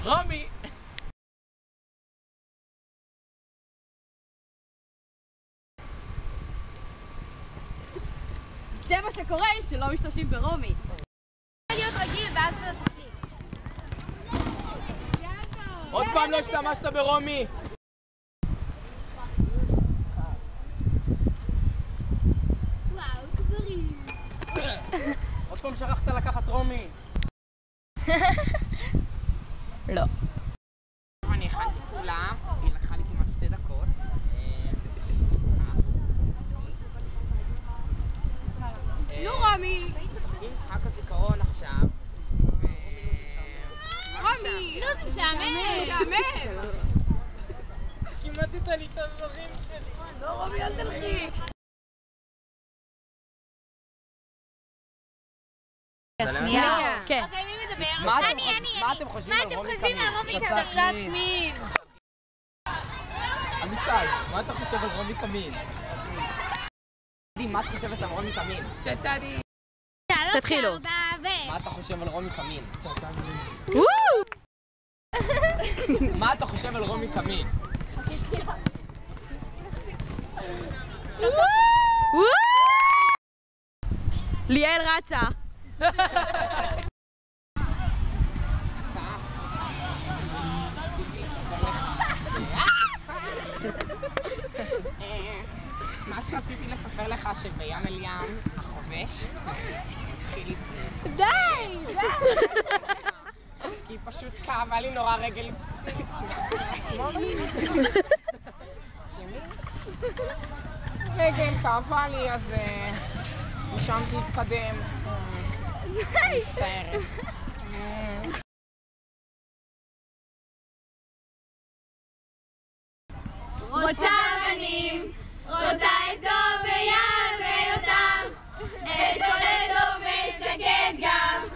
רומי! זה מה שקורה שלא משתמשים ברומי. להיות רגיל ואז אתה תחליט. עוד פעם לא השתמשת ברומי! וואו, דברים. עוד פעם שכחת לקחת רומי! לא. אני הכנתי כולה, היא לקחה לי כמעט 2 דקות. נו רומי! משחקים משחק הזיכרון עכשיו. רומי! נו, זה משעמם. כמעט איתה לי את הדברים שלי. לא רומי, אל תלכי! שנייה. כן. אוקיי, מי מדבר? מה אתם חושבים על רומי קמין? פצצת מין. אמיצי, מה אתה חושב על רומי קמין? מה את חושבת על רומי קמין? צצני. תתחילו. מה אתה חושב על רומי קמין? מה אתה חושב על רומי קמין? ליאל רצה. מה שרציתי לספר לך שבים אל ים, החובש, התחיל איתי. די! כי פשוט כאבה לי נורא רגל רגל כאבה לי, אז משם זה התקדם. מצטערת. רוצה בנים, רוצה את דוב וילבן אותם, את עולה דוב ושקד גם.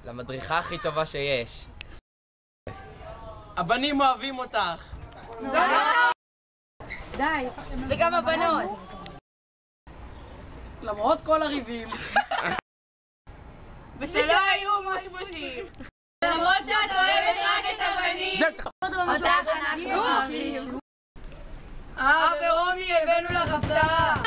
למדריכה הכי טובה שיש. הבנים אוהבים אותך. די. וגם הבנות. למרות כל הריבים. ושלא היו משמשים. למרות שאת אוהבת רק את הבנים. אותך אנחנו אוהבים. ורומי הבאנו לך הפתעה.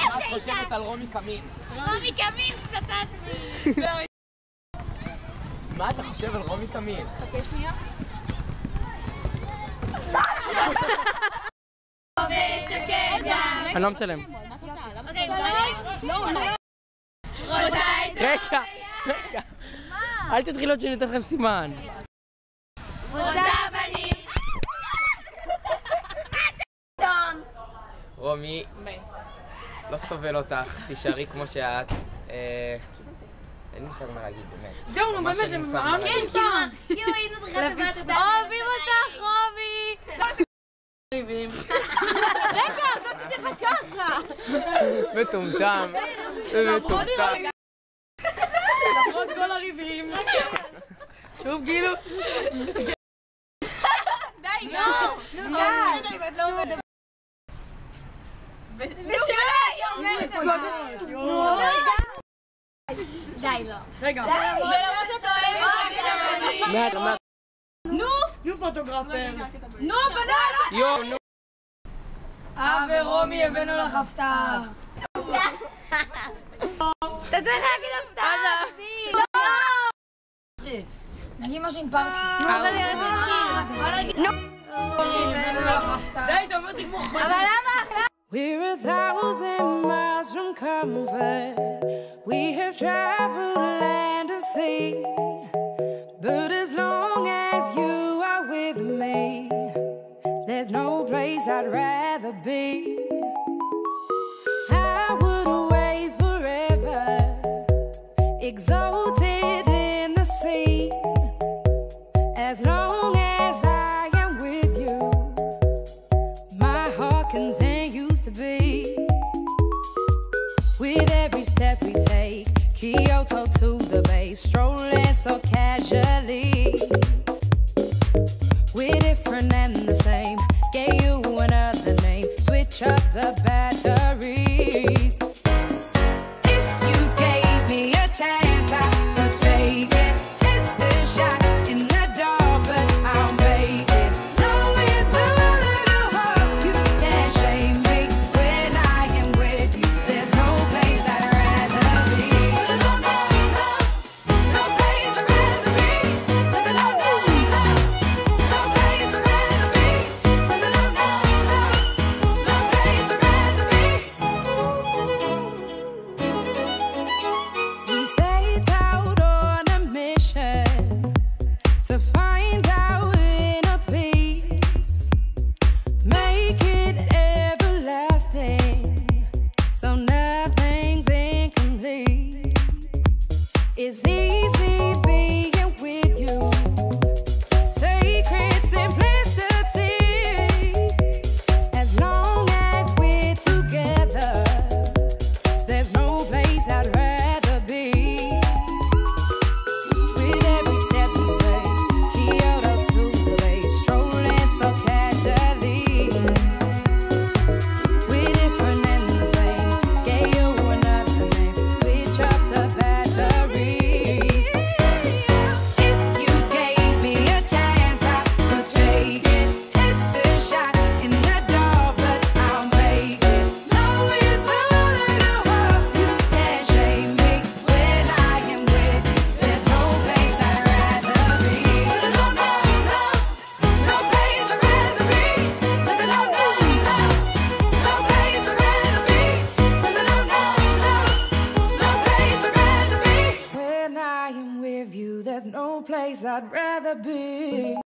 מה את חושבת על רומי קמין? רומי קמין, פצצת מין. מה אתה חושב על רומי קמין? חכה שנייה. ושקד גם. אני לא מצלם. אוקיי, רוצה את רגע. אל תתחילו עוד שאני אתן לכם סימן. רוצה בנים. רומי, לא סובל אותך, תישארי כמו שאת. אין לי מושג מה להגיד, באמת. זהו, נו באמת, זה ממש כן, כאילו היינו צריכה לבד את אוהבים אותך, רומי! ריבים. רגע, תעשיתי לך ככה! מטומטם. למרות כל הריבים. שוב גילו. די, נו! נו, די! די, לא. רגע. ולמרות שאתה אוהב רק את הבנים. מעט. נו פוטוגרפר. נו, בנות! יו, נו. ורומי הבאנו לך הפתעה. אתה צריך להגיד הפתעה. נגיד משהו עם פרסי. נו, אבל זה התחיל. הבאנו לך הפתעה. די, אתה אומר תגמור. אבל למה? We're 1,000 miles from comfort. We have traveled land and sea, but as long as I'd rather be. I would away forever, exalted in the sea. As long as I am with you, my heart continues to beat. With every step we take, Kyoto to the bay, strolling so casually. We're different and the same, gave you another name, switch up the batteries. If you gave me a chance, I would take it. It's a shot in the dark, but I'll make it. Knowing the little heart, you can't shame me. When I am with you, there's no place I'd rather be. No place I'd rather be. No place I'd rather be. No place I'd rather be. We set out on a mission to find our inner peace, make it everlasting, so nothing's incomplete. It's easy being with you, sacred simplicity. As long as we're together, there's no place I'd rather be. With every step we take, Kyoto to the bay, strolling so casually. We're different and the same, gave you another name, switch up the batteries. If you gave me a chance, I would take it. It's a shot in the dark, but I'll make it. Knowing the little heart, you can't shame me. When I am with you, there's no place I'd rather be. No place I'd rather be. No place I'd rather be. When I am with you, there's no place I'd rather be.